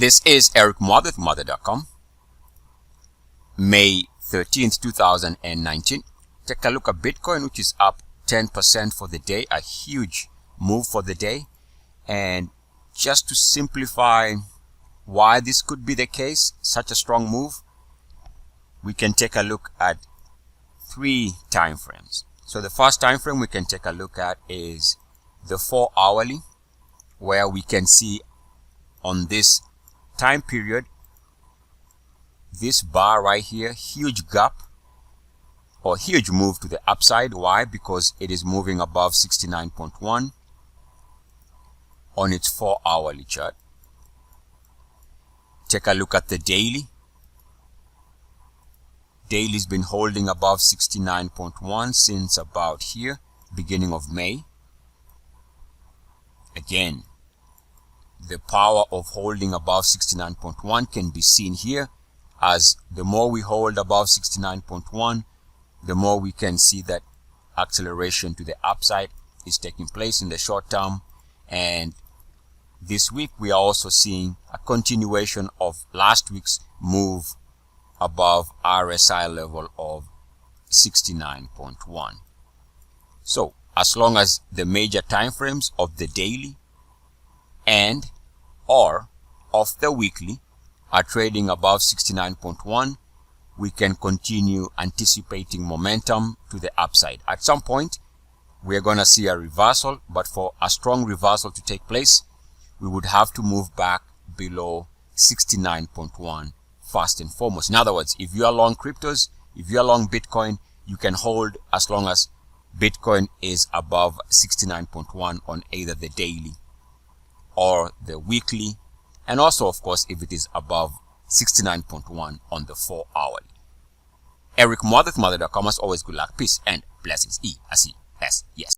This is Eric Muathe from Muathe.com. May 13th, 2019. Take a look at Bitcoin, which is up 10% for the day, a huge move for the day. And just to simplify why this could be the case, such a strong move, we can take a look at 3 time frames. So the first time frame we can take a look at is the 4 hourly, where we can see on this time period, this bar right here, huge gap or huge move to the upside. Why? Because it is moving above 69.1 on its 4 hourly chart. Take a look at the daily. Daily's been holding above 69.1 since about here, beginning of May. Again, the power of holding above 69.1 can be seen here, as the more we hold above 69.1, the more we can see that acceleration to the upside is taking place in the short term. And this week we are also seeing a continuation of last week's move above RSI level of 69.1. So as long as the major time frames of the daily and or of the weekly are trading above 69.1, we can continue anticipating momentum to the upside. At some point, we are going to see a reversal, but for a strong reversal to take place, we would have to move back below 69.1 first and foremost. In other words, if you are long cryptos, if you are long Bitcoin, you can hold as long as Bitcoin is above 69.1 on either the daily or the weekly, and also of course if it is above 69.1 on the 4 hourly. Eric Muathe from Muathe.com. As always, good luck, peace, and blessings. E-S-E-S. Yes.